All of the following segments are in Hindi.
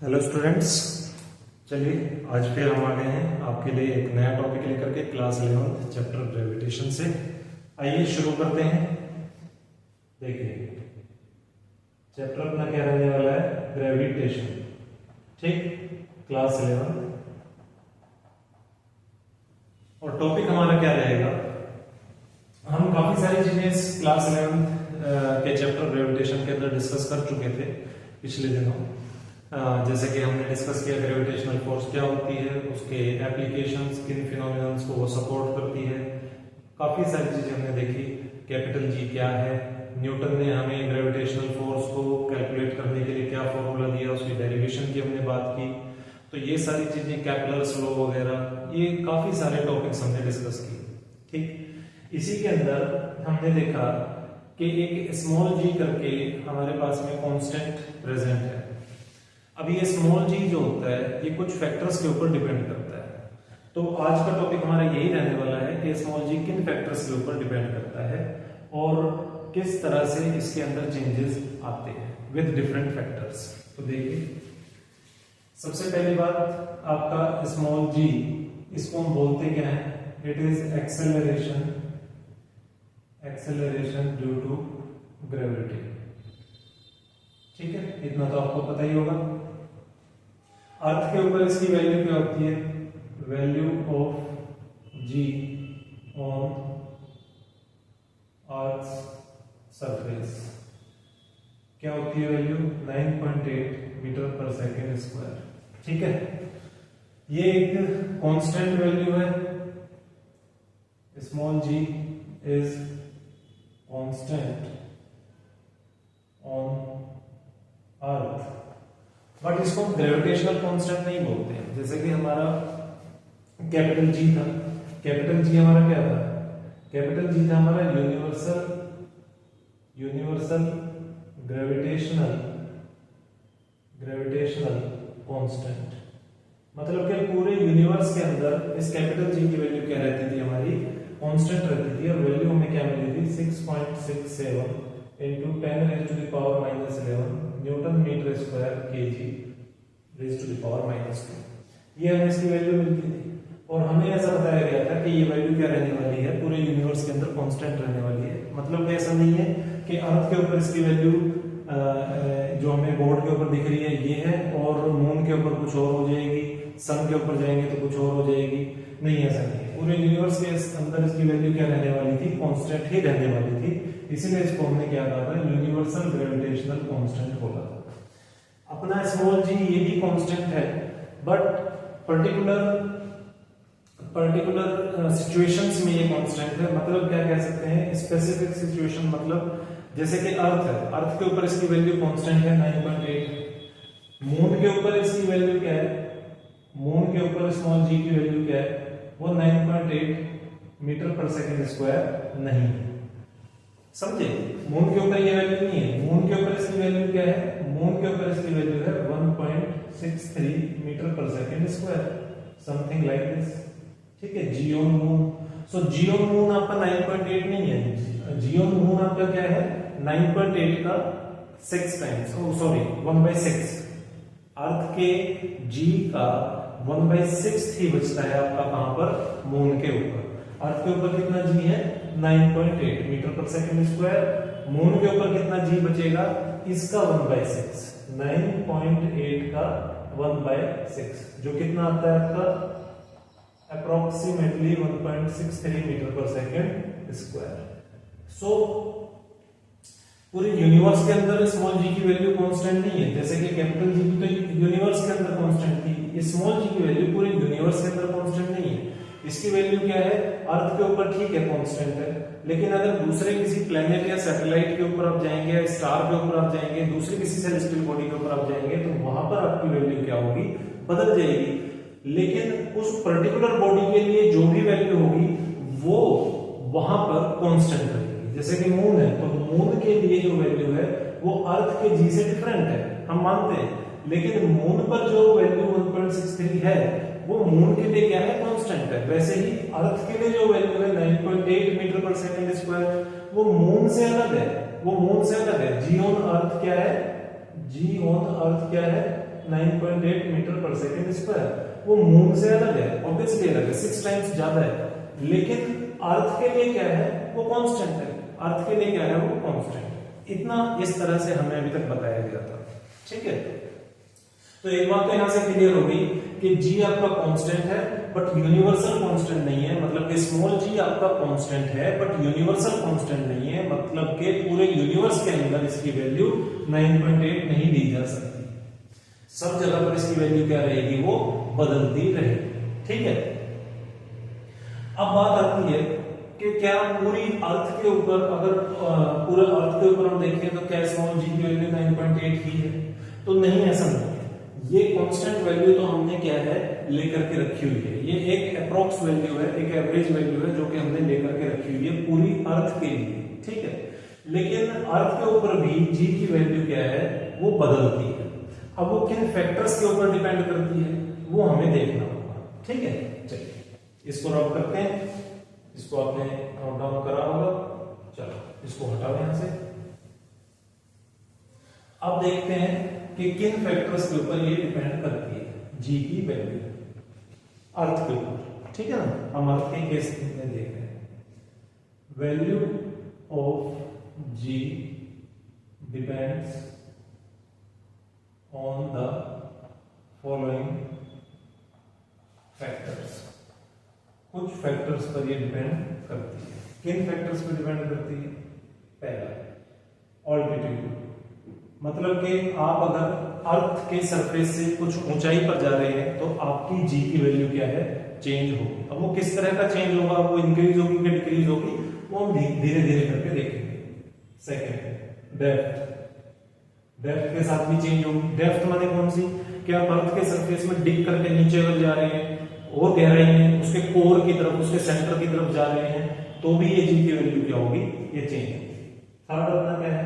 हेलो स्टूडेंट्स, चलिए आज फिर हम आ गए हैं आपके लिए एक नया टॉपिक लेकर के क्लास 11 चैप्टर ग्रेविटेशन से। आइए शुरू करते हैं। देखिए चैप्टर अपना क्या रहने वाला है, ग्रेविटेशन। ठीक, क्लास 11 और टॉपिक हमारा क्या रहेगा। हम काफी सारी चीजें इस क्लास 11 के चैप्टर ग्रेविटेशन के अंदर डिस्कस कर चुके थे पिछले दिनों। जैसे कि हमने डिस्कस किया ग्रेविटेशनल फोर्स क्या होती है, उसके एप्लीकेशंस, किन फिनोमिनन्स को वो सपोर्ट करती है। काफी सारी चीजें हमने देखी। कैपिटल जी क्या है, न्यूटन ने हमें ग्रेविटेशनल फोर्स को कैलकुलेट करने के लिए क्या फॉर्मूला दिया, उसकी डेरिवेशन की हमने बात की। तो ये सारी चीजें, कैपलर्स लॉ वगैरह, ये काफी सारे टॉपिक्स हमने डिस्कस किए। ठीक, इसी के अंदर हमने देखा कि एक स्मॉल जी करके हमारे पास में कांस्टेंट प्रेजेंट है। अब ये स्मॉल जी जो होता है ये कुछ फैक्टर्स के ऊपर डिपेंड करता है। तो आज का टॉपिक हमारा यही रहने वाला है कि स्मॉल जी किन फैक्टर्स के ऊपर डिपेंड करता है और किस तरह से इसके अंदर चेंजेस आते हैं विद डिफरेंट फैक्टर्स। तो देखिए सबसे पहली बात आपका स्मॉल जी, इसको हम बोलते क्या है, it is acceleration due to gravity. ठीक है, इतना तो आपको पता ही होगा। अर्थ के ऊपर इसकी वैल्यू क्या होती है, value of G on earth surface क्या होती है, value 9.8 metre per second square. ठीक है, ये एक कांस्टेंट वैल्यू है। Small G is constant on earth, but इसको हम ग्रेविटेशनल कांस्टेंट नहीं बोलते हैं। जैसे कि हमारा कैपिटल जी था, कैपिटल जी हमारा क्या था, कैपिटल जी था हमारा यूनिवर्सल ग्रेविटेशनल कांस्टेंट। मतलब कि पूरे यूनिवर्स के अंदर इस कैपिटल जी की वैल्यू क्या रहती थी, हमारी कांस्टेंट रहती थी। और वैल्यू हमें क्या मिली थी, 6.67 into 10 raised to the power minus 11 newton metre square kg raised to the power minus 2। ये हमें इसकी वैल्यू मिलती थी और हमें ऐसा बताया गया था कि ये वैल्यू क्या रहने वाली है, पूरे यूनिवर्स के अंदर कांस्टेंट रहने वाली है। मतलब कि ऐसा नहीं है कि अर्थ के ऊपर इसकी वैल्यू जो हमें बोर्ड के ऊपर दिख रही है ये है और मून के ऊपर कुछ और हो जाएगी, सन के ऊपर जाएंगे तो कुछ और हो जाएगी। नहीं, ऐसा नहीं है। पूरे यूनिवर्स के अंदर इसकी वैल्यू क्या रहने वाली थी, कांस्टेंट ही रहने वाली थी। इसीलिए इसको हमने क्या कहा था, यूनिवर्सल ग्रेविटेशनल कांस्टेंट बोला था। अपना स्मॉल जी ये भी कांस्टेंट है, बट पर्टिकुलर सिचुएशंस में ये कांस्टेंट है। मतलब क्या कह सकते हैं, स्पेसिफिक सिचुएशन, मतलब जैसे कि अर्थ है, अर्थ के ऊपर इसकी वैल्यू कांस्टेंट है 9.8। मून के ऊपर इसकी वैल्यू क्या है, मून के ऊपर स्मॉल जी की वैल्यू क्या है, वो 9.8 मीटर पर सेकेंड स्क्वायर नहीं है। समझे, मून के ऊपर ये वैल्यू नहीं है। मून के ऊपर इसकी वैल्यू क्या है, मून के ऊपर इसकी वैल्यू है 1.63 metre per second square, something like this. ठीक है, g on moon. So g on moon आपका 9.8 नहीं है, जी ऑन मून आपका क्या है, 9.8 का 6 टाइम्स, सॉरी 1/6। अर्थ के जी का 1/6 ही बचता है आपका कहां पर, मून के ऊपर। अर्थ के ऊपर कितना जी है, 9.8 metre per second square. Moon के ऊपर कितना जी बचेगा, इसका 1/6, 9.8 का 1/6, जो कितना आता है आपका approximately 1.63 metre per second square. सो पूरे यूनिवर्स के अंदर स्मॉल जी की वैल्यू कांस्टेंट नहीं है। जैसे कि कैपिटल जी की तो यूनिवर्स के अंदर कांस्टेंट थी, स्मॉल जी की वैल्यू पूरे यूनिवर्स के अंदर कांस्टेंट नहीं है। इसकी वैल्यू क्या है, अर्थ के ऊपर ठीक है कांस्टेंट है, लेकिन अगर दूसरे किसी प्लेनेट या सैटेलाइट के ऊपर आप जाएंगे या स्टार के ऊपर आप जाएंगे, दूसरे किसी सेलेस्टियल बॉडी के ऊपर आप जाएंगे, तो वहां पर आपकी वैल्यू क्या होगी, बदल जाएगी। लेकिन उस पर्टिकुलर बॉडी के लिए जो भी वैल्यू होगी वो वहां पर कांस्टेंट रहेगी। जैसे कि मून है, तो मून के लिए जो वैल्यू है वो अर्थ के जी से डिफरेंट है, हम मानते हैं। लेकिन मून पर जो वैल्यू 1.63 है वो मून के लिए क्या है, कांस्टेंट है। वैसे ही अर्थ के लिए जो वैल्यू है 9.8 मीटर पर सेकेंड स्क्वायर, वो मून से अलग है, वो मून से अलग है। जी ऑन अर्थ क्या है, जी ऑन अर्थ क्या है, 9.8 मीटर पर सेकेंड स्क्वायर। वो मून से अलग है, ऑब्वियसली अलग है, 6 टाइम्स ज्यादा है, लेकिन अर्थ के लिए क्या है, वो कांस्टेंट है। अर्थ के लिए क्या है, वो कांस्टेंट है। इतना इस तरह से हमें अभी तक बताया गया था, ठीक है। तो एक बात तो यहां से क्लियर हो गई कि g आपका कांस्टेंट है बट यूनिवर्सल कांस्टेंट नहीं है, मतलब कि स्मॉल g आपका कांस्टेंट है बट यूनिवर्सल कांस्टेंट नहीं है, मतलब कि पूरे यूनिवर्स के अंदर इसकी वैल्यू 9.8 नहीं दी जा सकती। सब जगह पर इसकी वैल्यू क्या रहेगी, वो बदलती रहेगी, ठीक है। अब बात आती है कि क्या पूरी अर्थ के ऊपर, अगर पूरे अर्थ के ऊपर हम देखें तो क्या स्मॉल g की वैल्यू 9.8 ही है? तो नहीं, ऐसा नहीं है। ये कांस्टेंट वैल्यू तो हमने क्या है, लेकर के रखी हुई है। ये एक अप्रोक्स वैल्यू है, एक एवरेज वैल्यू है जो कि हमने लेकर के रखी हुई है पूरी अर्थ के लिए, ठीक है। लेकिन अर्थ के ऊपर भी g की वैल्यू क्या है, वो बदलती है। अब वो किन फैक्टर्स के ऊपर डिपेंड करती है, वो हमें देखना होगा, ठीक है। चलिए इसको रब करते हैं, इसको आपने नोट डाउन करा होगा। चलो इसको हटाओ यहां से। अब देखते हैं कि किन फैक्टर्स के ऊपर ये डिपेंड करती है g की वैल्यू अर्थ के ऊपर, ठीक है ना। हम अर्थ के केस में देख रहे हैं, value of g depends on the following factors. कुछ फैक्टर्स पर ये डिपेंड करती है। किन फैक्टर्स पर डिपेंड करती है? पहला ऑल्टीट्यूड, मतलब कि आप अगर अर्थ के सरफेस से कुछ ऊंचाई पर जा रहे हैं तो आपकी g की वैल्यू क्या है, चेंज होगी। अब वो किस तरह का चेंज होगा, वो इंक्रीज होगी कि डिक्रीज होगी, वो हम धीरे धीरे करके देखेंगे। सेकंड डेप्थ, डेप्थ के साथ भी चेंज होगी। डेप्थ माने कौन सी, कि आप अर्थ के सरफेस में डिग करके नीचे अगर जा रहे हैं और गहराई में उसके कोर की तरफ, उसके सेंटर की तरफ जा रहे हैं, तो भी ये g की वैल्यू क्या होगी, ये चेंज होगी। थर्ड अपना क्या है,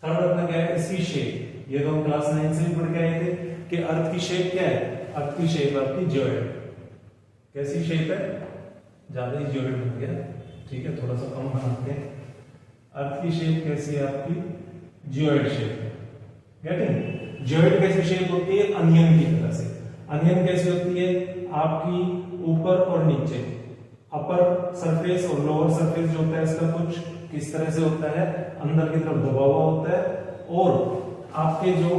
थर्ड अपना क्या है, इसकी शेप। ये तो हम क्लास 9 से भी पढ़ के आए थे कि अर्थ की शेप क्या है, अर्थ की शेप आपकी जियोइड। कैसी शेप है, ज्यादा ही जियोइड बन गया, ठीक है, थोड़ा सा कम बनाते हैं। अर्थ की शेप कैसी है आपकी, जियोइड शेप। गेटिंग, जियोइड कैसी शेप होती है, अनियन की तरह से। अनियन कैसी होती है, आपकी ऊपर और नीचे, अपर सरफेस और लोअर सरफेस जो होता है इसका कुछ किस तरह से होता है, अंदर की तरफ दबा हुआ होता है, और आपके जो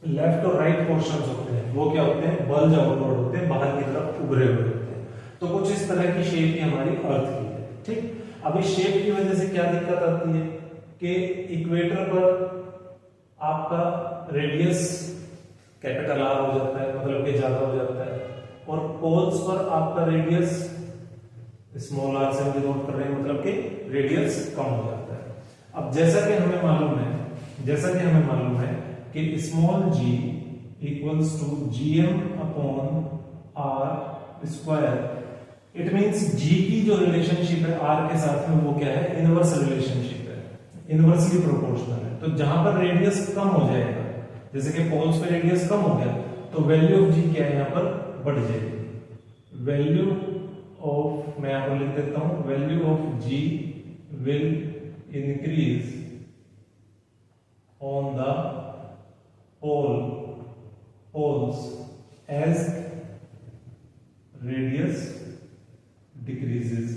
लेफ्ट और राइट पोर्शंस होते हैं वो क्या होते हैं, बल्ज आउटवर्ड होते हैं, बाहर की तरफ उभरे हुए होते हैं। तो कुछ इस तरह की शेप ही हमारी अर्थ की है, ठीक। अब इस शेप की वजह से क्या दिक्कत आती है कि इक्वेटर पर आपका रेडियस कैपिटल R हो जाता है, मतलब कि ज्यादा हो जाता है, और पोल्स पर आपका रेडियस स्मॉल r से हम डिनोट कर रहे हैं, मतलब कि रेडियस कम हो जाता है। अब जैसा कि हमें मालूम है कि small g equals to gm upon r square. It means g की जो रिलेशनशिप है r के साथ में वो क्या है, इनवर्स रिलेशनशिप है, इनवर्सली प्रोपोर्शनल है। तो जहां पर रेडियस कम हो जाएगा, जैसे कि पोल्स पे रेडियस कम हो गया, तो वैल्यू ऑफ g क्या है, यहां पर बढ़ जाएगी। वैल्यू ऑफ, मैं यहां पर लिख देता हूं, value of g will increase on the poles as radius decreases.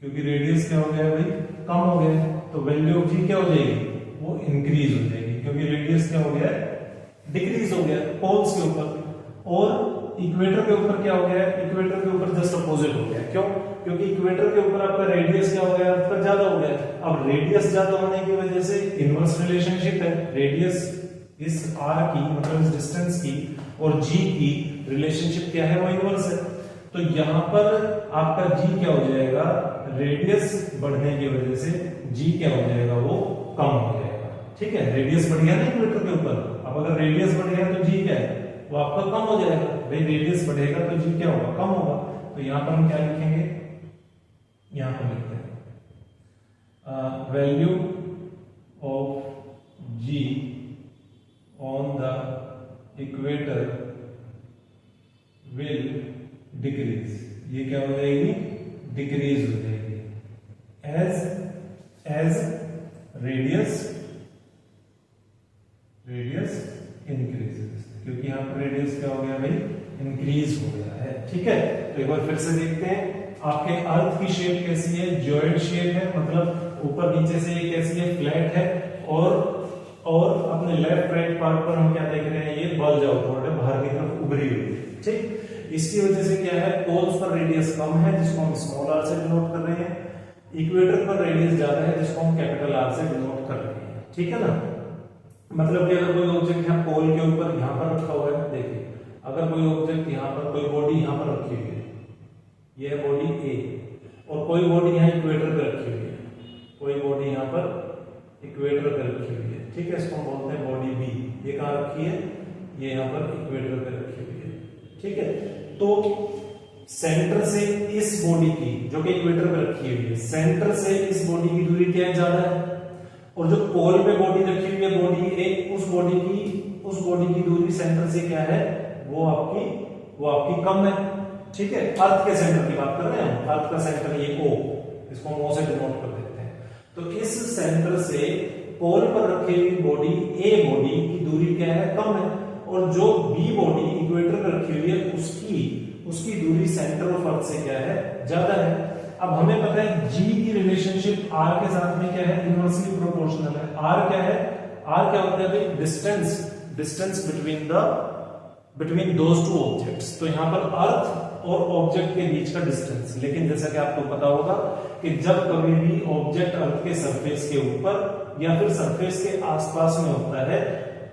क्योंकि रेडियस क्या हो गया भाई, कम हो गया, तो वैल्यू ऑफ g क्या हो जाएगी, वो इंक्रीज हो जाएगी, क्योंकि रेडियस क्या हो गया, डिक्रीज हो गया पोल्स के ऊपर। और इक्वेटर के ऊपर क्या हो गया, इक्वेटर के ऊपर जस्ट अपोजिट हो गया। क्यों, क्योंकि इक्वेटर के ऊपर आपका रेडियस क्या हो गया, आपका ज्यादा हो गया। अब रेडियस ज्यादा होने की वजह से इनवर्स रिलेशनशिप है, रेडियस इस r की, मतलब इस डिस्टेंस की, और g की रिलेशनशिप क्या है, वो इनवर्स है। तो यहां पर आपका g क्या हो जाएगा, रेडियस बढ़ने की वजह से g क्या हो जाएगा, वो कम हो जाएगा, ठीक है। रेडियस बढ़ गया ना इक्वेटर के ऊपर, अब अगर रेडियस बढ़ गया तो g क्या है, वो आपका कम हो जाएगा। भाई रेडियस बढ़ेगा तो g क्या होगा, कम होगा। तो यहां पर हम क्या लिखेंगे, यहां पर लिखते हैं value of g on the equator will decrease. ये क्या हो जाएगी, डिक्रीज हो जाएगी एज रेडियस इंक्रीजेस, क्योंकि यहाँ पर रेडियस क्या हो गया भाई, इंक्रीज हो गया है। ठीक है, तो एक बार फिर से देखते हैं आपके अर्थ की शेप कैसी है, जॉइंट शेप है, मतलब ऊपर नीचे से ये कैसी है, फ्लैट है, और अपने लेफ्ट राइट पार्ट पर हम क्या देख रहे हैं, ये बल्ज आउटवर्ड है, बाहर की तरफ उभरी हुई है। ठीक, इसकी वजह से क्या है, पोल्स पर रेडियस कम है जिसको हम स्मॉल आर से डिनोट कर रहे हैं, इक्वेटर पर रेडियस ज्यादा है जिसको हम कैपिटल आर से डिनोट कर रहे हैं। ठीक है ना, मतलब कि अगर कोई ऑब्जेक्ट यहाँ पोल के ऊपर यहाँ पर रखा हुआ है, देखिए अगर कोई ऑब्जेक्ट यहाँ पर, कोई बॉडी यहाँ पर रखी हुई है, ये है बॉडी ए, और कोई बॉडी यहाँ इक्वेटर पे रखी हुई है, कोई बॉडी यहाँ पर इक्वेटर पे रखी हुई है। ठीक है, इसको हम बोलते हैं बॉडी बी, ये कहाँ रखी है, ये यहाँ पर इक्वेटर पे रखी हुई है। ठीक है, तो सेंटर से इस बॉडी की, जो कि इक्वेटर पे रखी हुई है, सेंटर से इस बॉडी की दूरी क्या है, ज्यादा है, और जो पोल पे बॉडी रखी हुई है बॉडी ए, उस बॉडी की दूरी सेंटर से क्या है, वो आपकी कम है। ठीक है, अर्थ के सेंटर की बात कर रहे हैं हम, अर्थ का सेंटर ये O, इसको हम O से डिनोट कर देते हैं। तो इस सेंटर से पोल पर रखी हुई बॉडी ए बॉडी की दूरी क्या है, कम है, और जो बी बॉडी इक्वेटर पर रखी हुई है उसकी दूरी सेंटर ऑफ अर्थ से क्या है, ज्यादा है। अब हमें पता है G की रिलेशनशिप R के साथ में क्या है, इनवर्सली प्रोपोर्शनल है। R क्या है, R क्या होता है, distance between those two objects. तो यहाँ पर अर्थ और ऑब्जेक्ट के बीच का डिस्टेंस, लेकिन जैसा कि आपको पता होगा कि जब कभी भी ऑब्जेक्ट अर्थ के सरफेस के ऊपर या फिर सरफेस के आसपास में होता है,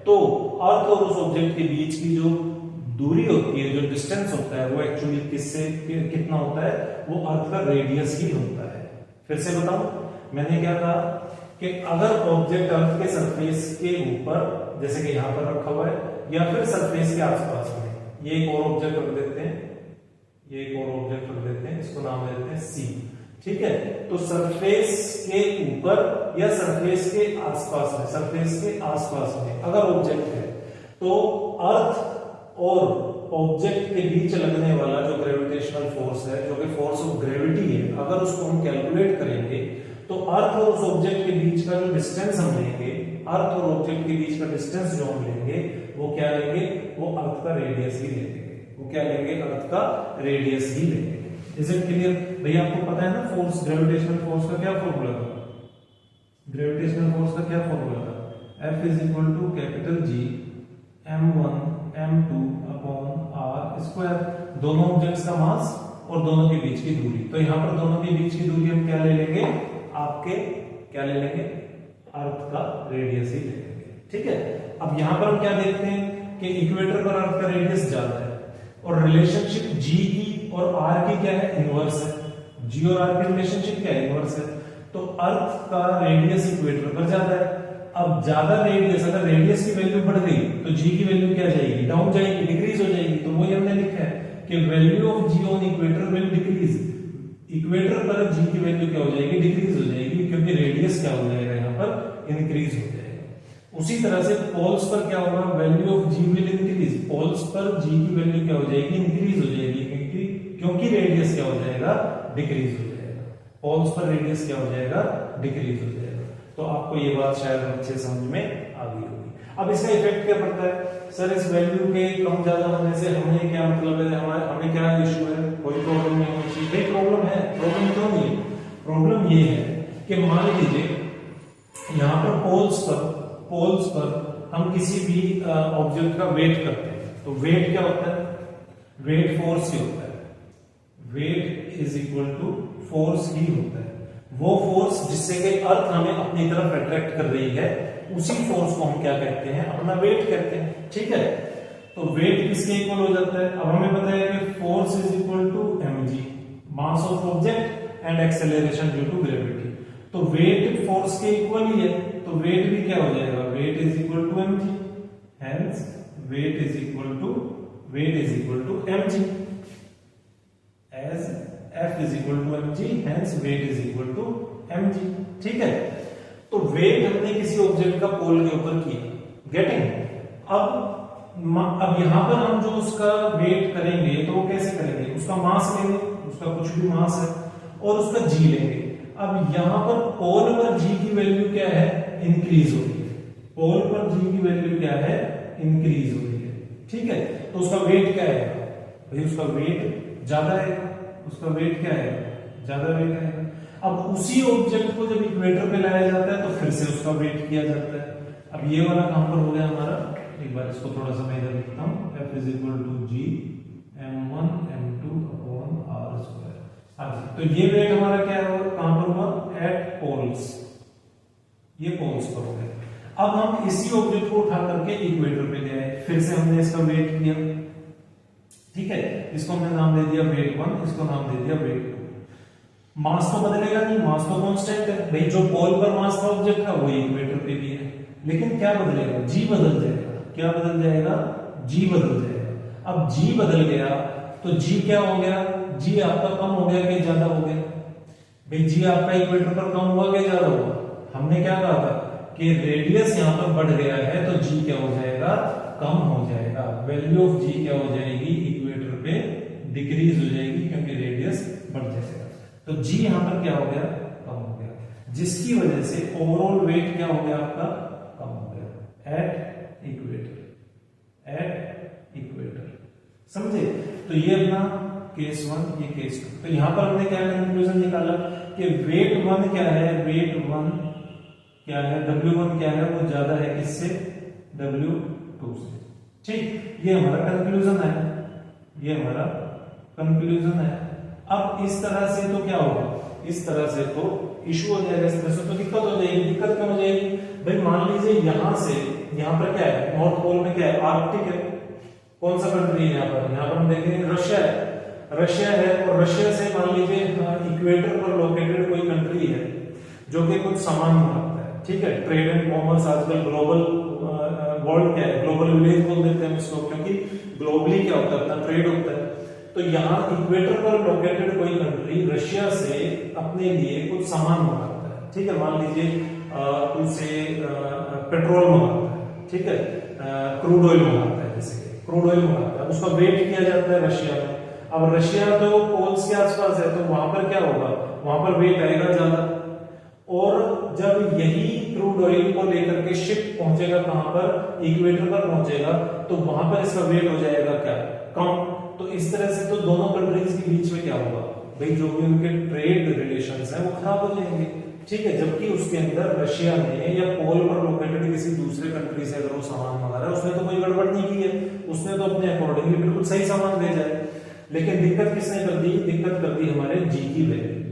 तो अर्थ और उस ऑब्जेक्ट के बीच की जो दूरी होती है, जो डिस्टेंस होता है, वो एक्चुअली कितना होता है, वो अर्थ का रेडियस ही होता है। फिर से बताऊं, मैंने क्या कहा कि अगर ऑब्जेक्ट अर्थ के सरफेस के ऊपर, जैसे कि यहां पर रखा हुआ है, या फिर सरफेस के आसपास में, ये एक और ऑब्जेक्ट रख देते हैं, इसको नाम देते हैं C। ठीक है, तो सरफेस के ऊपर या सरफेस के आसपास में अगर ऑब्जेक्ट है, तो अर्थ और ऑब्जेक्ट के बीच लगने वाला जो ग्रेविटेशनल फोर्स है, जो कि फोर्स ऑफ ग्रेविटी है, अगर उसको हम कैलकुलेट करेंगे, तो अर्थ और उस ऑब्जेक्ट के बीच का जो डिस्टेंस हम लेंगे, अर्थ और ऑब्जेक्ट के बीच का डिस्टेंस जो हम लेंगे, वो क्या लेंगे, वो अर्थ का रेडियस ही लेंगे। वो क्या लेंगे, अर्थ का रेडियस ही लेंगे। Is it clear? भैया आपको पता है ना फोर्स, ग्रेविटेशनल फोर्स का क्या फॉर्मूला था, ग्रेविटेशनल फोर्स का क्या फॉर्मूला था, F is equal to capital G m1 m2 upon r square, दोनों ऑब्जेक्ट्स का मास और दोनों के बीच की दूरी। तो यहाँ पर दोनों के बीच की दूरी हम क्या ले लेंगे, आपके क्या ले लेंगे, अर्थ का रेडियस ही ले लेंगे। ठीक है, अब यहाँ पर हम क्या देखते हैं कि इक्वेटर पर अर्थ का रेडियस ज्यादा है, और रिलेशनशिप G की और R की क्या है, इनवर्स है। G और R की रिलेशनशिप क्या है, इनवर्स है। तो अर्थ का रेडियस इक्वेटर पर ज्यादा है। अब ज्यादा रेडियस, अगर रेडियस की वैल्यू बढ़ गई तो G की वैल्यू क्या जाएगी, डाउन जाएगी, डिक्रीज हो जाएगी। तो वही हमने लिखा है कि value of G on equator will decrease, equator पर G की वैल्यू क्या हो जाएगी, डिक्रीज हो जाएगी, क्योंकि रेडियस क्या हो जाएगा, यहाँ पर इंक्रीज हो जाएगा। उसी तरह से पोल्स पर क्या होगा, value of G will increase, poles पर G की वैल्यू क्या हो जाएगी, इंक्रीज हो जाएगी, क्योंकि रेडियस क्या हो जाएगा, डिक्रीज हो जाएगा। पोल्स पर रेडियस क्या हो जाएगा, डिक्रीज हो जाएगा। तो आपको ये बात शायद अच्छे समझ में आ गई होगी। अब इसका इफेक्ट क्या पड़ता है, सर इस वैल्यू के कम ज्यादा होने से हमें क्या मतलब है, हमें क्या इशू है, कोई प्रॉब्लम नहीं होनी चाहिए। भाई प्रॉब्लम है, प्रॉब्लम क्यों नहीं है, प्रॉब्लम ये है कि मान लीजिए यहाँ पर पोल्स पर हम किसी भी ऑब्जेक्ट का वेट करते हैं, तो वेट क्या होता है, वेट फोर्स ही होता है। Weight is equal to force ही होता है, वो फोर्स जिससे कि अर्थ हमें अपनी तरफ अट्रैक्ट कर रही है, उसी फोर्स को हम क्या कहते हैं, अपना वेट कहते हैं। ठीक है, तो वेट किसके इक्वल हो जाता है, अब हमें पता है कि force is equal to mg, mass of object and acceleration due to gravity. तो वेट फोर्स के इक्वल ही है, तो वेट भी क्या हो जाएगा, weight is equal to mg, hence weight is equal to mg, as F is equal to mg, hence weight is equal to mg। ठीक है, तो वेट हमने किसी ऑब्जेक्ट का पोल के ऊपर किया, गेटिंग। अब यहां पर हम जो उसका वेट करेंगे तो वो कैसे करेंगे, उसका मास लेंगे, उसका कुछ भी मास है, और उसका g लेंगे। अब यहां पर पोल पर g की वैल्यू क्या है, इंक्रीज होगी, पोल पर g की वैल्यू क्या है, इंक्रीज हो रही है, ठीक है। तो उसका वेट क्या है भाई, उसका वेट ज्यादा है, उसका वेट क्या है, ज्यादा वेट है। अब उसी ऑब्जेक्ट को जब इक्वेटर पे लाया जाता है तो फिर से उसका वेट किया जाता है। अब ये वाला कहां पर हो गया हमारा, एक बार इसको थोड़ा सा मैं इधर लिखता हूं, F is equal to G m1 m2 upon r square. तो ये वेट हमारा क्या है, कहां पर हुआ, एट पोल्स, ये पोल्स पर हो गया। अब हम इसी ऑब्जेक्ट को उठा करके इक्वेटर पे ले आए, फिर से हमने इसका वेट किया, ठीक है। इसको हमने नाम दे दिया वेट 1, इसको नाम दे दिया वेट 2। मास तो बदलेगा नहीं, मास तो कांस्टेंट है भाई, जो पोल पर मास था ऑब्जेक्ट का वही इक्वेटर पे भी है, लेकिन क्या बदलेगा, जी बदल जाएगा। क्या बदल जाएगा, जी बदल जाएगा। अब जी बदल गया तो जी क्या हो गया, जी आपका कम हो गया कि ज्यादा हो गया भाई, जी आपका इक्वेटर पर कम हुआ कि ज्यादा हुआ। हमने क्या कहा था कि रेडियस यहां पर बढ़ गया है तो जी क्या हो जाएगा, कम हो जाएगा। वैल्यू ऑफ जी क्या हो जाएगी, इक्वेटर पे डिक्रीज हो जाएगी क्योंकि रेडियस बढ़ जाएगा। तो जी यहां पर क्या हो गया, कम हो गया, जिसकी वजह से ओवरऑल वेट क्या हो गया आपका, कम हो गया एट इक्वेटर, एट इक्वेटर, समझे। तो ये अपना केस 1, ये केस 2। तो यहां पर हमने क्या कंक्लूजन निकाला कि वेट 1 क्या है, वेट 1 क्या है, W1 क्या है, वो ज्यादा है किससे, W2 से, ठीक। ये हमारा कंक्लूजन है, ये हमारा कंक्लूजन है। अब इस तरह से तो क्या होगा, इस तरह से तो इशू हो जाएगा, इस तरह से तो दिक्कत हो जाएगी। दिक्कत क्यों हो जाएगी भाई, मान लीजिए यहां से यहां पर क्या है, नॉर्थ पोल में क्या है, आर्कटिक है। कौन सा कंट्री है यहाँ पर हम देखेंगे रशिया है, रशिया है। और रशिया से मान लीजिए इक्वेटर पर लोकेटेड कोई कंट्री है जो कि कुछ सामान मंगाता है, ठीक है। ट्रेड एंड कॉमर्स आजकल ग्लोबल वर्ल्ड क्या है, ग्लोबल विलेज बोल देते हैं इसको, क्योंकि ग्लोबली क्या होता है, अपना ट्रेड होता है। तो यहाँ इक्वेटर पर लोकेटेड कोई कंट्री रशिया से अपने लिए कुछ सामान मंगाता है, ठीक है। मान लीजिए उनसे पेट्रोल मंगाता है, ठीक है, क्रूड ऑयल मंगाता है, जैसे क्रूड ऑयल मंगाता है, उसका वेट किया जाता है रशिया में। अब रशिया तो पोल्स के आसपास है, तो वहां पर क्या होगा, वहां पर वेट आएगा ज्यादा। और जब यही क्रूड ऑयल को लेकर के शिप पहुंचेगा कहां पर, इक्वेटर पर पहुंचेगा, तो वहां पर इसका वेट हो जाएगा क्या, कम। तो इस तरह से तो दोनों कंट्रीज के बीच में क्या होगा भाई, जो भी उनके ट्रेड रिलेशंस हैं वो खराब हो जाएंगे, ठीक है। जबकि उसके अंदर रशिया ने या पोल पर लोकेटेड किसी दूसरे कंट्री से अगर वो सामान मंगा रहा है, उसने तो कोई गड़बड़ नहीं की है, उसने तो अपने अकॉर्डिंगली बिल्कुल सही सामान भेजा है। लेकिन दिक्कत किसने कर दी, दिक्कत कर दी हमारे जी की वैल्यू।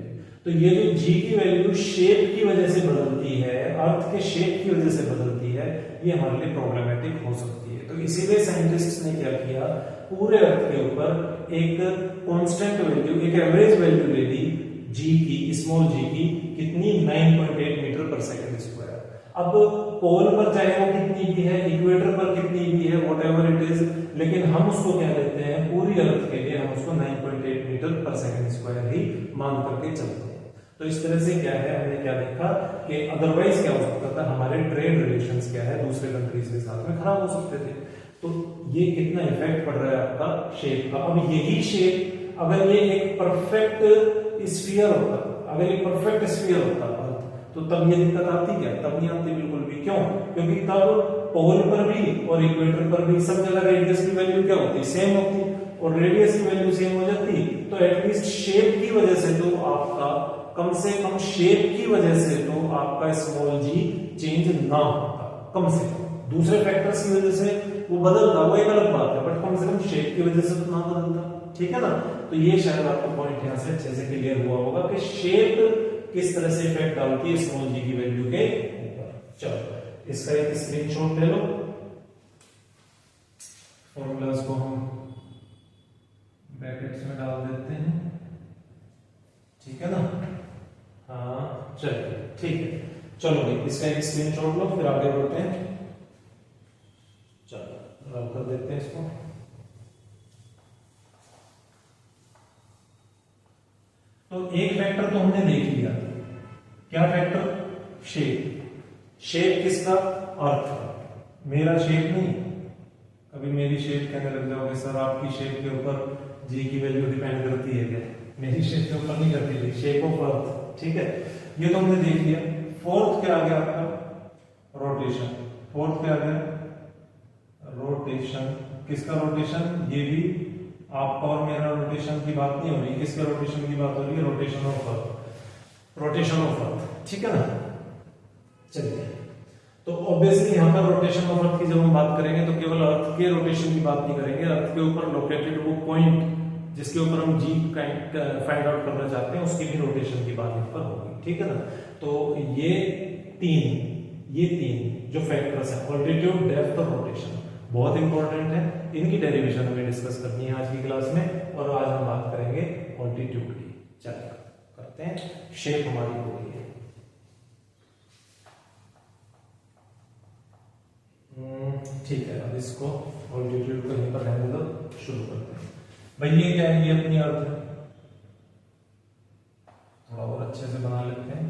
तो ये जो जी की वैल्यू शेप की वजह से बदलती है, अर्थ के शेप की वजह से बदलती है, ये हमारे लिए प्रॉब्लमेटिक हो सकती है। तो इसीलिए साइंटिस्ट्स ने क्या किया, पूरे अर्थ के ऊपर एक कांस्टेंट वैल्यू, एक एवरेज वैल्यू ले ली जी की, स्मॉल जी की, कितनी 9.8 मीटर पर सेकंड स्क्वायर। अब पोल पर चाहे वो कितनी भी है, इक्वेटर पर कितनी भी है, व्हाटएवर इट इज, लेकिन हम उसको क्या लेते हैं, पूरी अर्थ के लिए हम उसको 9.8 मीटर पर सेकंड स्क्वायर ही मान करके चलते हैं। तो इस तरह से क्या है, हमने क्या देखा कि अदरवाइज क्या हो सकता था, हमारे ट्रेड रिलेशंस क्या है दूसरे कंट्रीज के साथ में खराब हो सकते थे। तो ये कितना इफेक्ट पड़ रहा है आपका शेप का। अब यही शेप अगर ये एक परफेक्ट स्फीयर होता, अगर ये परफेक्ट स्फीयर होता तो तब ये दिक्कत आती क्या, तब नहीं आती बिल्कुल भी। क्यों, क्योंकि तब पोल पर भी और इक्वेटर पर भी सब जगह रेडियस की वैल्यू क्या होती, सेम होती, और रेडियस की वैल्यू सेम हो जाती, तो एटलीस्ट शेप की वजह से तो आपका, कम से कम शेप की वजह से तो आपका स्मॉल जी चेंज ना होता, कम से कम। दूसरे फैक्टर्स की वजह से वो बदलता, वो एक अलग बात है, बट कम से कम शेप की वजह से तो ना बदलता, ठीक है ना। तो ये शायद आपको पॉइंट यहां से अच्छे से क्लियर हुआ होगा कि शेप किस तरह से इफेक्ट डालती है स्मॉल जी की वैल्यू के ऊपर। चलो इसका एक स्क्रीनशॉट ले लो, फॉर्मूलाज को हम ब्रैकेट्स में डाल देते हैं, ठीक है ना। हाँ चलिए ठीक है, चलो भाई इसका एक स्क्रीनशॉट लो, फिर आगे बढ़ते हैं। चलो रब कर देते हैं इसको। तो एक फैक्टर तो हमने देख लिया, क्या फैक्टर, शेप। शेप किसका, अर्थ। मेरा शेप नहीं, कभी मेरी शेप कहने लग जाओगे सर आपकी शेप के ऊपर जी की वैल्यू डिपेंड करती है क्या, मेरी शेप के ऊपर नहीं करती थी, शेप ऑफ अर्थ, ठीक है। ये तो हमने देख लिया। फोर्थ क्या आ गया आपका, रोटेशन। फोर्थ क्या आ गया, रोटेशन, किसका रोटेशन, ये भी आपका और मेरा रोटेशन की बात नहीं हो रही, किसके रोटेशन की बात हो रही है, rotation of earth, rotation of earth, ठीक है ना। चलिए, तो ऑब्वियसली यहाँ पर रोटेशन ऑफ अर्थ की जब हम बात करेंगे तो केवल अर्थ के रोटेशन की बात नहीं करेंगे, अर्थ के ऊपर लोकेटेड वो पॉइंट जिसके ऊपर हम जी फाइंड आउट करना चाहते हैं उसकी भी रोटेशन की बात यहाँ पर होगी, ठीक है ना। तो ये तीन जो फैक्टर्स है, ऑल्टीट्यूड, डेप्थ और रोटेशन, बहुत इंपॉर्टेंट है, इनकी डेरिवेशन हमें डिस्कस करनी है आज की क्लास में, और आज हम बात करेंगे ऑल्टीट्यूड की। चलिए करते हैं, शेप हमारी हो गई है, ठीक है। अब इसको ऑल्टीट्यूड को यहीं पर रहने दो, शुरू करते हैं। भाई ये क्या है, ये अपनी अर्थ है, थोड़ा और अच्छे से बना लेते हैं।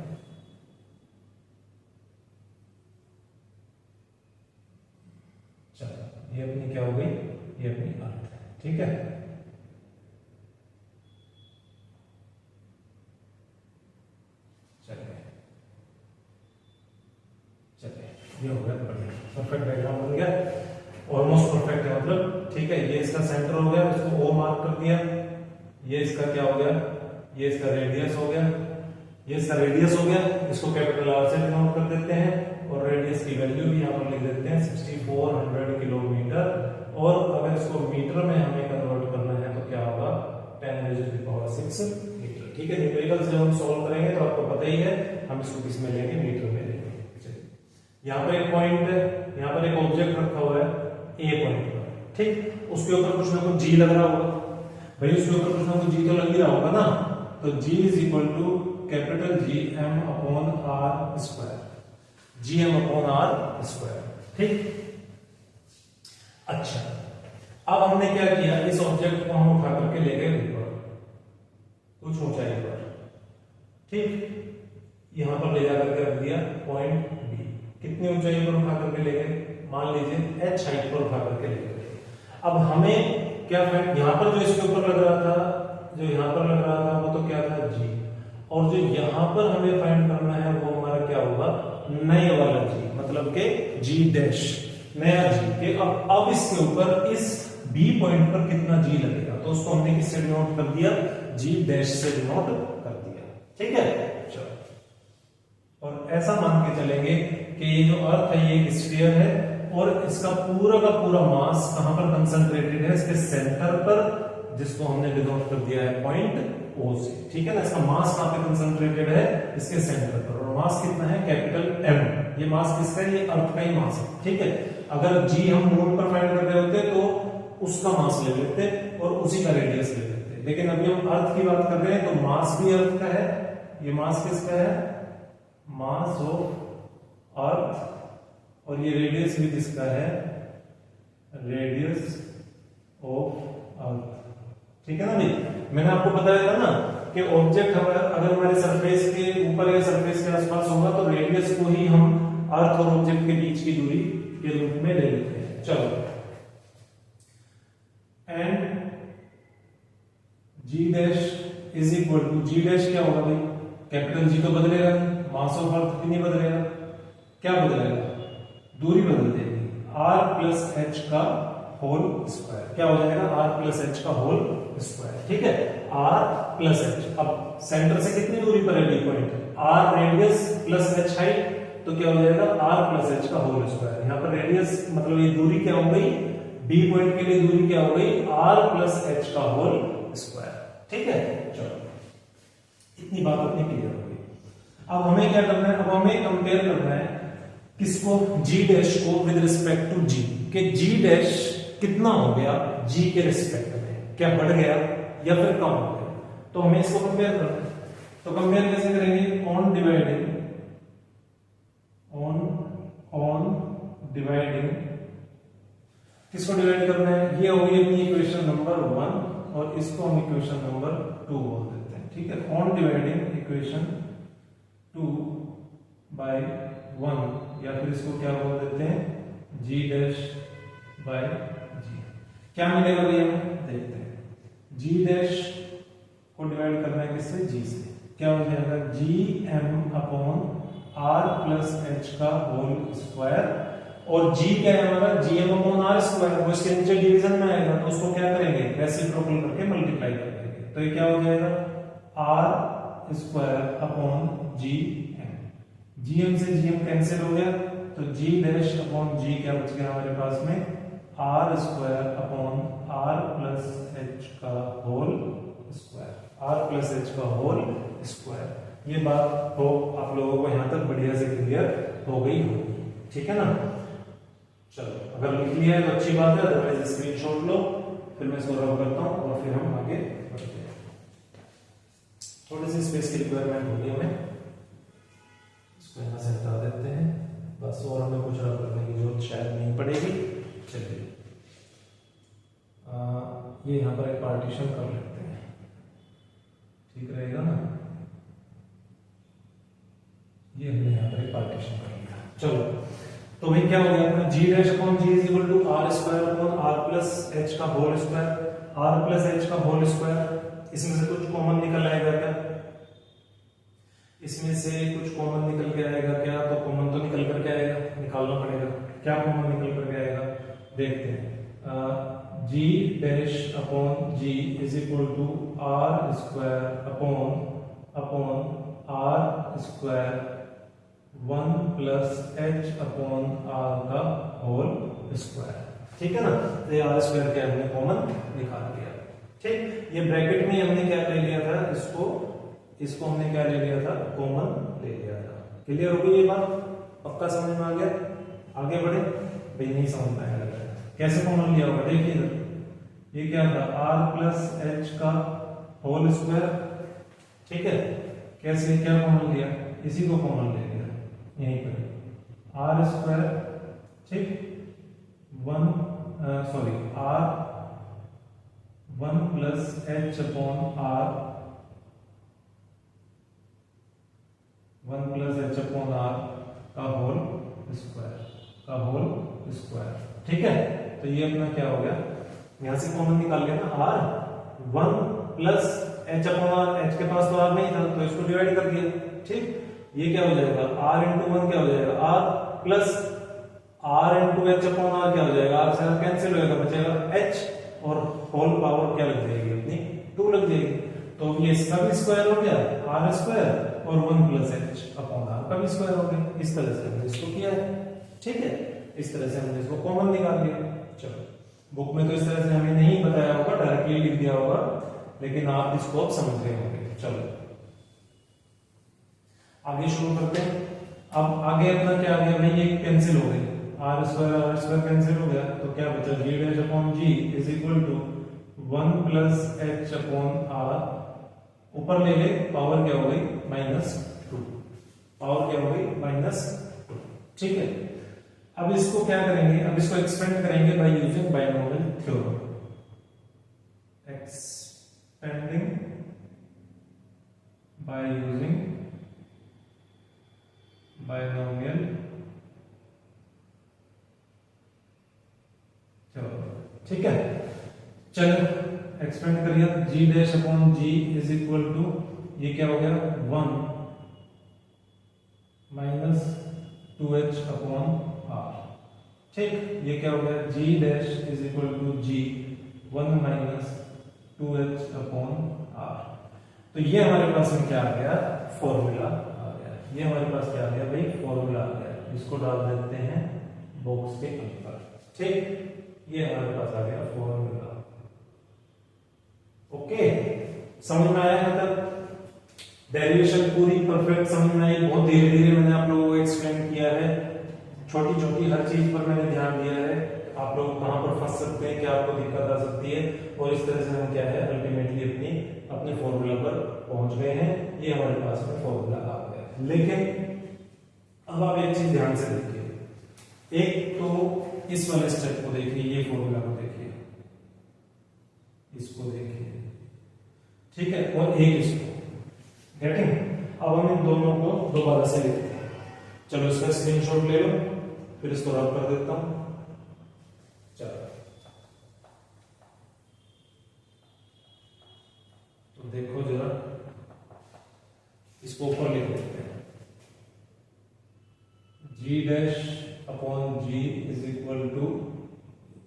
चलो ये अपनी क्या हो गई, ये अपनी अर्थ है, ठीक है। चलिए ये हो गया, परफेक्ट डायग्राम बन गया, ऑलमोस्ट परफेक्ट है मतलब, ठीक है। ये इसका सेंटर हो गया, इसको ओ मार्क कर दिया, ये इसका क्या हो गया, ये इसका रेडियस हो गया, ये इसका रेडियस हो गया, इसको कैपिटल आर से डिनोट कर देते हैं, और रेडियस की वैल्यू भी यहाँ पर लिख देते हैं 6400 किलोमीटर, और अगर इसको मीटर में हमें कन्वर्ट करना है तो क्या होगा, 10⁻⁶ मीटर, ठीक है। न्यूमेरिकल से हम सॉल्व करेंगे तो आपको पता ही है हम इसको किस में लेंगे, मीटर में लेंगे। यहाँ पर एक पॉइंट है, यहाँ पर एक ऑब्जेक्ट रखा हुआ है ए पॉइंट पर, ठीक, उसके ऊपर कुछ ना कुछ जी लग रहा होगा, भाई उसके ऊपर कुछ ना कुछ जी तो लग ही रहा होगा ना, तो G is equal to capital G M upon R square, G M upon R square, ठीक। अच्छा, अब हमने क्या किया, इस ऑब्जेक्ट को हम उठा करके ले गए ऊपर कुछ ऊंचाई पर, ठीक, यहां पर ले जाकर के रख दिया पॉइंट बी, कितनी ऊंचाई पर उठा करके ले गए, मान लीजिए h हाइट पर उठा करके ले गए। अब हमें क्या फाइंड, यहां पर जो इसके ऊपर लग रहा था, जो यहां पर लग रहा था वो तो क्या था g, और जो यहां पर हमें फाइंड करना है वो हमारा क्या होगा, नए वाला g, मतलब के g डैश, नया g के। अब इसके ऊपर इस b पॉइंट पर कितना g लगेगा, तो उसको हमने किससे डिनोट कर दिया, g डैश से डिनोट कर दिया, ठीक है। चलो, और ऐसा मान के चलेंगे कि ये जो अर्थ है ये एक स्फीयर है, और इसका पूरा का पूरा मास कहां पर कंसंट्रेटेड है, इसके सेंटर पर, जिसको हमने डिनोट कर दिया है पॉइंट O से, ठीक है ना। इसका मास कहां पे कंसंट्रेटेड है, इसके सेंटर पर, और मास कितना है, कैपिटल M। ये मास किसका है, ये अर्थ का ही मास है, ठीक है। अगर G हम मून पर फाइंड कर रहे होते तो उसका मास ले लेते और उसी का रेडियस ले लेते, लेकिन अभी हम अर्थ की बात कर रहे हैं तो मास भी अर्थ का है, ये मास किसका है, मास ऑफ अर्थ, और ये रेडियस भी किसका है, रेडियस ऑफ अर्थ, ठीक है ना भाई। मैंने आपको बताया था ना कि ऑब्जेक्ट अगर हमारे सरफेस के ऊपर या सरफेस के आसपास होगा तो रेडियस को ही हम अर्थ और ऑब्जेक्ट के बीच की दूरी के रूप में ले लेते हैं। चलो, and G dash is equal to, G dash क्या होगा भाई, कैपिटल जी तो बदलेगा, मास ऑफ अर्थ भी नहीं बदलेगा, क्या बदलेगा, दूरी बदल देगी, r प्लस एच का होल स्क्वायर, क्या हो जाएगा, r प्लस एच का होल स्क्वायर, ठीक है, r प्लस एच। अब सेंटर से कितनी दूरी पर है B point, r radius plus H height, तो क्या हो जाएगा, r प्लस एच का होल स्क्वायर। यहाँ पर रेडियस मतलब ये दूरी क्या हो गई, बी पॉइंट के लिए दूरी क्या हो गई, r प्लस एच का होल स्क्वायर, ठीक है। चलो, इतनी बात अपनी क्लियर हो गई। अब हमें क्या करना है, अब हमें कंपेयर करना है किसको, जी डैश को विद रिस्पेक्ट टू जी, कि जी डैश कितना हो गया जी के रिस्पेक्ट में, क्या बढ़ गया या फिर कम हो गया, तो हमें इसको कंपेयर करना है। तो कंपेयर कैसे करेंगे, ऑन डिवाइडिंग, ऑन डिवाइडिंग, किसको डिवाइड करना है, ये होगी अपनी इक्वेशन नंबर 1, और इसको हम इक्वेशन नंबर 2 बोल देते हैं, ठीक है। ऑन डिवाइडिंग इक्वेशन 2 बाय 1, या फिर इसको क्या बोल देते हैं, जी डैश बाय जी, क्या मिलेगा भैया, देखते हैं। जी डैश को डिवाइड करना है किससे, जी से, क्या हो जाएगा, G M upon are plus H का होल स्क्वायर, और g क्या है हमारा, gm अपॉन r स्क्वायर, वो इसके नीचे डिवीजन में आएगा तो उसको क्या करेंगे, रेसिप्रोकल करके मल्टीप्लाई कर देंगे, तो ये क्या हो जाएगा r square upon gm, gm से gm कैंसिल हो गया तो g डैश अपॉन g क्या बच गया हमारे पास में, r square upon r plus h का whole square, r plus h का होल स्क्वायर। ये बात हो आप लोगों को यहां तक बढ़िया से क्लियर हो गई होगी, ठीक है ना। चलो अगर लिख लिया है तो अच्छी बात है, अदरवाइज स्क्रीनशॉट लो, फिर मैं इसको रब करता हूं और फिर हम आगे बढ़ते हैं। थोड़ी सी स्पेस की रिक्वायरमेंट होगी हमें, इसको यहां से हटा देते हैं बस, और हमें कुछ रब करने की जरूरत शायद नहीं पड़ेगी। चलिए ये यहां पर एक पार्टीशन कर लेते हैं, ठीक रहेगा ना। ये हमने यहाँ पर एक पार्टीशन कर लिया। चलो तो भाई क्या हो गया अपना g dash upon g is equal to r square upon r plus h का whole square, r plus h का होल स्क्वायर। इसमें से कुछ कॉमन निकल आएगा क्या, इसमें से कुछ कॉमन निकल के आएगा क्या, तो कॉमन तो निकल करके आएगा, निकालना पड़ेगा क्या कॉमन निकल करके आएगा, देखते हैं। g dash upon g is equal to r square upon r square 1 plus h upon r का होल स्क्वायर, ठीक है ना। तो ये r स्क्वायर क्या हमने कॉमन निकाल लिया, ठीक। ये ब्रैकेट में हमने क्या ले लिया था, इसको हमने क्या ले लिया था, कॉमन ले लिया था। क्लियर हो गई ये बात, पक्का समझ में आ गया, आगे बढ़े भाई, नहीं समझ में आया कैसे कॉमन लिया होगा, देखिए इधर ये क्या था r प्लस h का होल स्क्वायर, ठीक है। कैसे क्या कॉमन लिया, इसी को कॉमन ले लिया यहीं पर r स्क्वायर, ठीक, r 1 plus h upon r, 1 plus h upon r का होल स्क्वायर, ठीक है। तो ये अपना क्या हो गया, यहां से कॉमन निकाल लिया ना, r 1 plus h upon r, h के पास तो r नहीं था तो इसको डिवाइड कर दिया, ठीक। ये क्या हो जाएगा r इंटू 1 क्या हो जाएगा r plus r into h upon r क्या हो जाएगा, r से r कैंसिल होएगा, बचेगा h और होल पावर क्या लग जाएगी अपनी 2 लग जाएगी। तो ये इसका भी स्क्वायर हो गया r स्क्वायर और 1 प्लस h अपॉन r का भी स्क्वायर हो गया। इस तरह से हमने इसको किया है, ठीक है। इस तरह से हमने इसको कॉमन निकाल लिया। चलो बुक में तो इस तरह से हमें नहीं बताया होगा, डायरेक्टली लिख दिया होगा, लेकिन आप इसको अब समझ गए होंगे। चलो आगे शुरू करते हैं। अब आगे अपना क्या आ गया भाई, ये कैंसिल हो गई, r स्क्वायर कैंसिल हो गया, तो क्या बचा g dash upon g is equal to 1 plus h upon r, ऊपर ले गए पावर क्या हो गई -2, पावर क्या हो गई -2, ठीक है। अब इसको क्या करेंगे, अब इसको एक्सपेंड करेंगे by using binomial theorem, expanding by using binomial, चलो ठीक है। चलो एक्सपेंड करिए, g dash upon g is equal to, ये क्या हो गया 1 माइनस 2h अपॉन r, ठीक। ये क्या हो गया g dash is equal to g 1 minus 2h upon r। तो ये हमारे पास में क्या आ गया, फॉर्मूला आ गया। ये हमारे पास क्या आ गया भाई, फॉर्मूला आ गया। इसको डाल देते हैं बॉक्स के अंदर, ठीक। ये हमारे पास आ गया फॉर्मूला। ओके, समझ में आया, मतलब डेरिवेशन पूरी परफेक्ट समझ में आई। बहुत धीरे धीरे मैंने आप लोगों को एक्सप्लेन किया है, छोटी छोटी हर चीज पर मैंने ध्यान दिया है, आप लोग कहां पर फंस सकते हैं, क्या आपको दिक्कत आ सकती है, और इस तरह से हम क्या है अल्टीमेटली अपने फॉर्मूला पर पहुंच गए हैं। ये हमारे पास में फॉर्मूला आ गया। लेकिन अब आप एक चीज ध्यान से देखिए, एक तो इस वाले स्टेप को देखिए, ये फॉर्मूला को देखिए, इसको देखिए, ठीक है, और एक इसको, गेटिंग। अब हम इन दोनों को दोबारा से लिखते हैं। चलो इसका स्क्रीनशॉट ले लो, फिर इसको रब कर देता हूं। चलो तो देखो जरा, इसको ऊपर लिख देते हैं, g dash upon g is equal to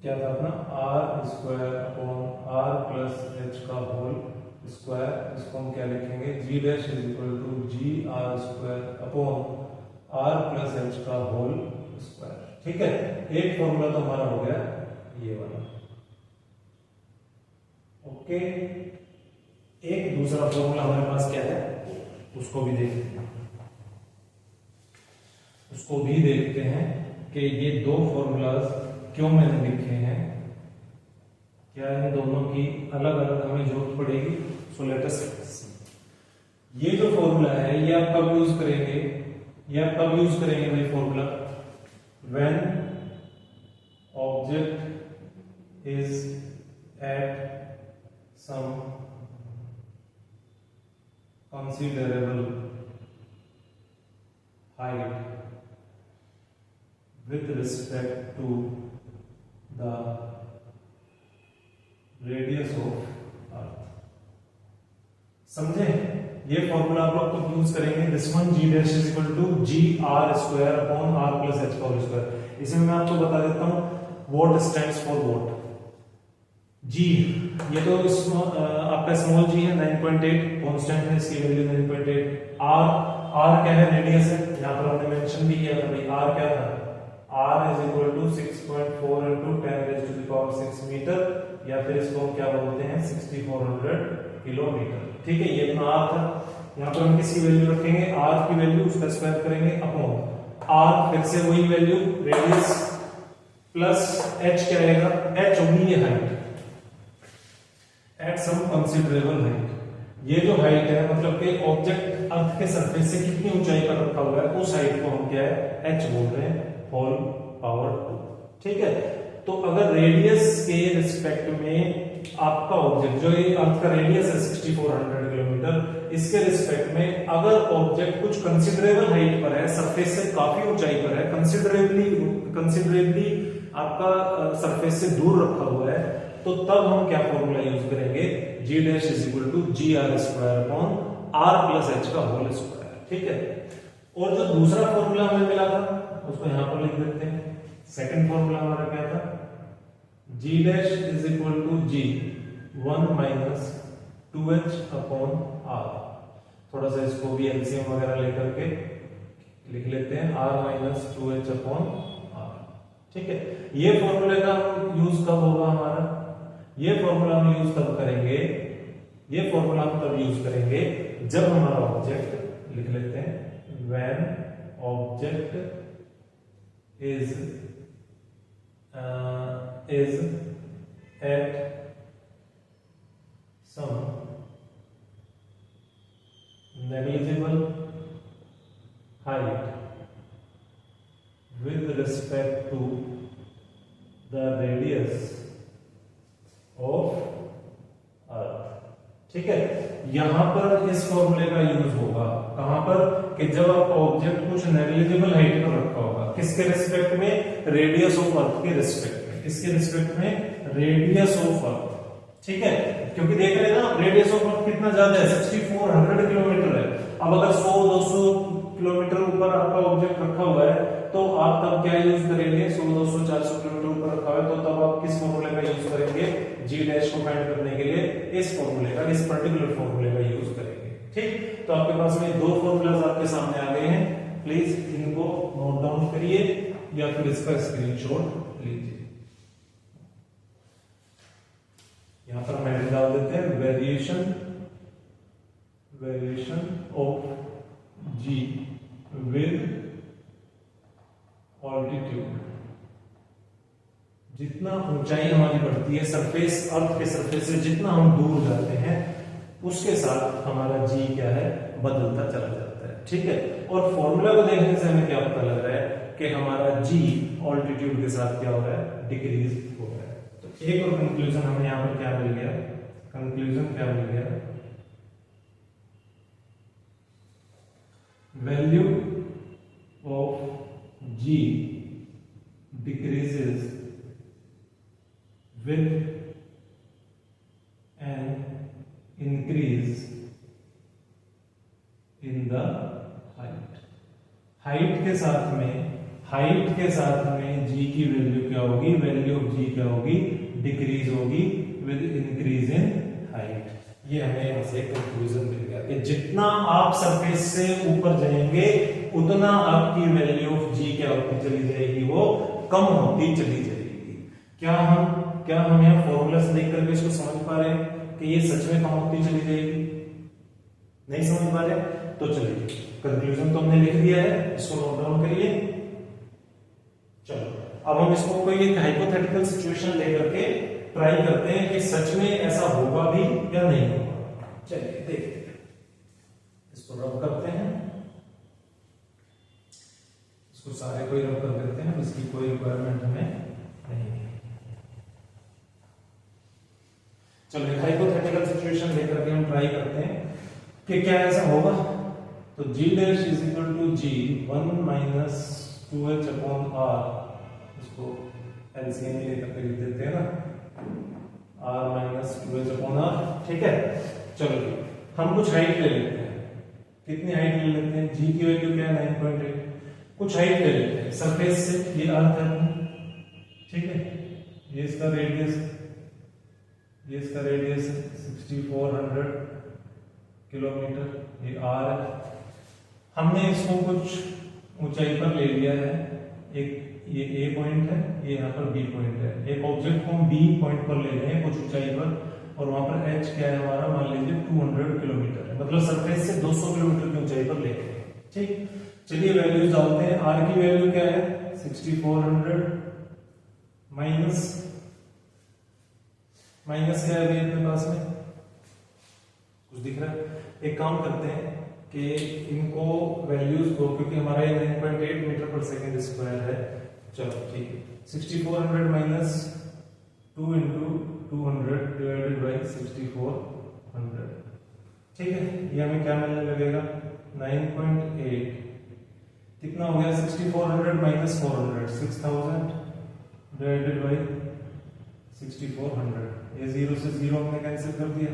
क्या था अपना r square upon are plus H का होल स्क्वायर। इसको हम क्या लिखेंगे, g dash is equal to ji are square upon are plus H का होल स्क्वायर। ठीक है, एक फॉर्मूला तो हमारा हो गया ये वाला। ओके, एक दूसरा फॉर्मूला हमारे पास क्या है उसको भी देखते हैं। उसको भी देखते हैं कि ये दो फॉर्मूलाज क्यों मैंने लिखे हैं, क्या इन दोनों की अलग अलग हमें जरूरत पड़ेगी। सो लेट अस सी। ये जो फॉर्मूला है ये आप कब यूज करेंगे, ये आप कब यूज करेंगे भाई formula, when object is at some considerable height with respect to the radius of earth। समझे, ये फॉर्मूला आप लोग कब यूज करेंगे, this one G dash is equal to ji are square upon are plus H का होल स्क्वायर। इसमें मैं आपको बता देता हूं what stands for what. G ये तो आपका स्मॉल जी है 9.8 कांस्टेंट है, इसकी वैल्यू 9.8। आर क्या है, रेडियस है, यहां पर हमने मेंशन भी किया था भाई आर क्या था, R is equal to 6.4 into 10 raised to the power 6 metre, या फिर इसको हम क्या बोलते हैं 6400 किलोमीटर। ठीक है, ये अपना आर था। यहां पर हम किसकी वैल्यू रखेंगे, आर की वैल्यू, उसका स्क्वायर करेंगे अपॉन आर, फिर से वही वैल्यू रेडियस प्लस एच क्या आएगा, एच होगी ये height at some considerable height. ये जो हाइट है मतलब कि ऑब्जेक्ट अर्थ के सरफेस से कितनी ऊंचाई पर रखा हुआ है उस हाइट को हम क्या है एच बोल रहे हैं, होल पावर 2। ठीक है, तो अगर रेडियस के रिस्पेक्ट में आपका ऑब्जेक्ट, जो ये अर्थ का रेडियस है 6400 किलोमीटर, इसके रिस्पेक्ट में अगर ऑब्जेक्ट कुछ कंसिडरेबल हाइट पर है, सरफेस से काफी ऊंचाई पर है, कंसिडरेबली आपका सरफेस से दूर रखा हुआ है, तो तब हम क्या फॉर्मूला यूज करेंगे, g dash is equal to ji are square upon are plus H का होल स्क्वायर। ठीक है, और जो दूसरा फॉर्मूला हमें मिला था उसको यहां पर लिख देते हैं। सेकंड फॉर्मूला हमारा क्या था, g dash is equal to g 1 minus 2h upon r. थोड़ा सा इसको भी एलसीएम वगैरह लेकर के लिख लेते हैं, are minus 2h upon are. ठीक है, ये फॉर्मूले का यूज कब होगा हमारा, ये फॉर्मूला हम यूज तब करेंगे, ये फॉर्मूला हम तब यूज करेंगे जब हमारा ऑब्जेक्ट, लिख लेते हैं, when object is at some negligible height with respect to the radius of earth. ठीक है, यहां पर इस फॉर्मूले का यूज होगा कहां पर, कि जब आप ऑब्जेक्ट कुछ नेग्लिजिबल हाइट पर रखा होगा, किसके रिस्पेक्ट में, रेडियस ऑफ अर्थ के रिस्पेक्ट में, किसके रिस्पेक्ट में, रेडियस ऑफ अर्थ। ठीक है, क्योंकि देख रहे हैं ना रेडियस ऑफ अर्थ कितना ज्यादा है, 6400 किलोमीटर है। अब अगर 100-200 किलोमीटर ऊपर आपका ऑब्जेक्ट रखा हुआ है तो आप तब क्या यूज करेंगे, 100-200-400 किलोमीटर ऊपर रखा है तो तब आप किस फॉर्मूले का यूज करेंगे, जी डैश को फाइंड करने के लिए इस फॉर्मूले का, इस पर्टिकुलर फॉर्मूले का यूज करेंगे। ठीक, तो आपके पास में दो फॉर्मूलाज आपके सामने आ गए हैं, प्लीज इनको नोट डाउन करिए या फिर इसका स्क्रीनशॉट लीजिए। यहां पर हम डाल देते हैं variation of g with altitude. जितना ऊंचाई हमारी बढ़ती है सरफेस, अर्थ के सरफेस से जितना हम दूर जाते हैं उसके साथ हमारा जी क्या है, बदलता चला जाता है। ठीक है, और फॉर्मूला को देखने से हमें क्या पता लग रहा है कि हमारा जी ऑल्टीट्यूड के साथ क्या हो रहा है, डिक्रीज हो रहा है। तो एक और कंक्लूजन हमें यहां पर क्या मिल गया, कंक्लूजन क्या मिल गया, value of g decreases with an increase in the height। Height के साथ में हाइट के साथ में जी की वैल्यू क्या होगी, वैल्यू ऑफ जी क्या होगी, डिक्रीज होगी विद इंक्रीज इन हाइट। ये हमें यहां से कंक्लूजन मिल गया कि जितना आप सरफेस से ऊपर जाएंगे उतना आपकी वैल्यू ऑफ जी क्या होती चली जाएगी, वो कम होती चली जाएगी। क्या हम यहाँ फॉर्मूला से देख करके इसको समझ पा रहे हैं कि ये सच में कम होती चली जाएगी? नहीं समझ पा रहे? तो चलिए कंक्लूजन तो हमने लिख दिया है, इसको नोट डाउन करिए। चलो अब हम इसको कोई एक हाइपोथेटिकल सिचुएशन लेकर के ट्राई करते हैं कि सच में ऐसा होगा भी या नहीं होगा। चलिए देखते हैं, इसको रब करते हैं, इसको सारे को रब कर देते हैं, इसकी कोई रिक्वायरमेंट हमें नहीं है। चलो एक हाइपोथेटिकल सिचुएशन लेकर के हम ट्राई करते हैं कि क्या ऐसा होगा। तो g dash is equal to g 1 minus 2h upon r, इसको एलसीएम लेकर के लिख देते हैं ना, r minus 2h upon r। ठीक है, चलो हम कुछ हाइट ले लेते हैं। कितनी हाइट ले लेते हैं? g की वैल्यू क्या है 9.8। कुछ हाइट ले लेते हैं सरफेस से, ये अर्थ है, ठीक है, ये इसका रेडियस, ये इसका रेडियस 6400 किलोमीटर, ये r है। हमने इसको कुछ ऊंचाई पर ले लिया है, एक ये a पॉइंट है, ये यहाँ पर b पॉइंट है। एक ऑब्जेक्ट को हम b पॉइंट पर ले रहे हैं कुछ ऊंचाई पर, और वहां पर h क्या है हमारा, मान लीजिए 200 किलोमीटर है, मतलब सरफेस से 200 किलोमीटर की ऊंचाई पर ले रहे हैं। ठीक, चलिए वैल्यूज डालते हैं। r की वैल्यू क्या है 6400 माइनस क्या है अभी अपने पास में, कुछ दिख रहा है? एक काम करते हैं कि इनको वैल्यूज को, क्योंकि हमारा ये 9.8 मीटर पर सेकंड स्क्वायर है, चलो ठीक है, 6400 माइनस 2 इंटू 200 डिवाइडेड बाई 6400, ठीक है, ये हमें क्या मिलने लगेगा 9.8, कितना हो गया 6400 माइनस 400, 6000 डिवाइडेड बाई 6400, ये 0 से 0 हमने कैंसिल कर दिया,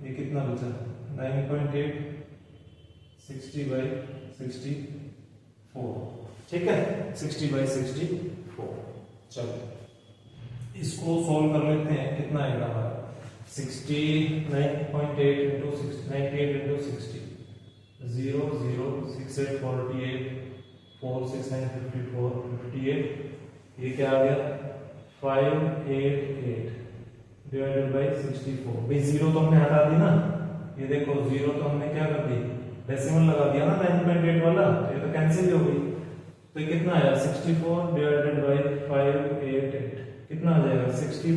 ये कितना बचा 9.8 60 बाई 64, ठीक है, 60 बाई 64। चलो इसको सोल्व कर लेते हैं, कितना आएगा हमारा 69.8 इंटू 98 इंटू 60, 0 0 6 8 48 4 6 9 54 58, ये क्या आ गया 588 डिवाइडेड बाई 64। भाई जीरो तो हमने हटा दी ना, ये देखो जीरो तो हमने क्या कर दी, डेसिमल लगा दिया ना 9.8 वाला, तो ये तो कैंसिल हो गई। तो ये कितना आया 64 डिवाइडेड बाई 588, कितना आ जाएगा 64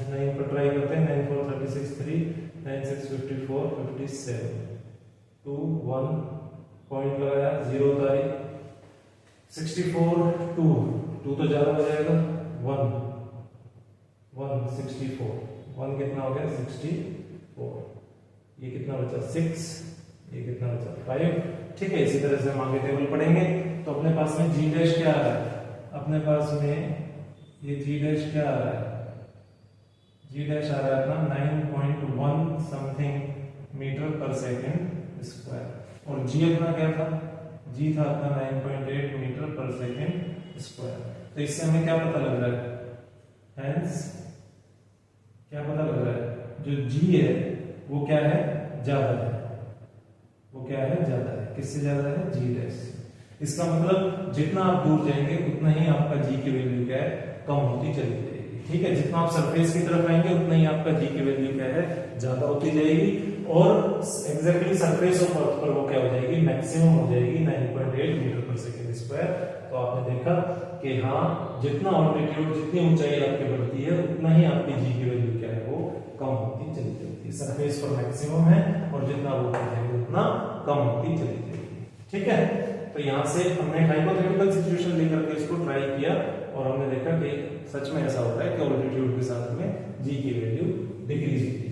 9 पर ट्राई करते हैं, 9 4 36 3 9 6 54 57 2 1 पॉइंट लगाया, 0 तारी 64 2 तो ज्यादा हो जाएगा 1 64, 1 कितना हो गया 64, ये कितना बचा 6, ये कितना बचा 5, ठीक है। इसी तरह से हम आगे टेबल पढ़ेंगे। तो अपने पास में जी डैश क्या आ रहा है, अपने पास में ये जी डैश क्या आ रहा है, जी डैश आ रहा है अपना 9.1 something metre per second square, और जी अपना क्या था, जी था अपना 9.8 मीटर पर सेकेंड स्क्वायर। तो इससे हमें क्या पता लग रहा है, हेंस क्या पता लग रहा है, जो जी है वो क्या है, ज्यादा है, वो क्या है, ज्यादा है, किससे ज्यादा है, जी डैश। इसका मतलब जितना आप दूर जाएंगे उतना ही आपका जी की वैल्यू क्या है, कम होती चली जाएगी, ठीक है। जितना आप सरफेस की तरफ आएंगे उतना ही आपका जी की वैल्यू क्या है, ज्यादा होती जाएगी, और एग्जैक्टली सरफेस ऑफ अर्थ पर वो क्या हो जाएगी, मैक्सिमम हो जाएगी 9.8 मीटर पर सेकेंड स्क्वायर। तो आपने देखा कि हाँ, जितना ऑल्टीट्यूड, जितनी ऊंचाई आपकी बढ़ती है उतना ही आपकी जी की वैल्यू क्या है, वो कम होती चली जाएगी। सरफेस पर मैक्सिमम है और जितना वो बढ़ेगी उतना कम होती चली जाएगी, ठीक है। तो यहाँ से हमने हाइपोथेटिकल सिचुएशन लेकर के इसको ट्राई किया और हमने देखा कि सच में ऐसा होता है कि ऑल्टीट्यूड के साथ में जी की वैल्यू डिक्रीज होती है।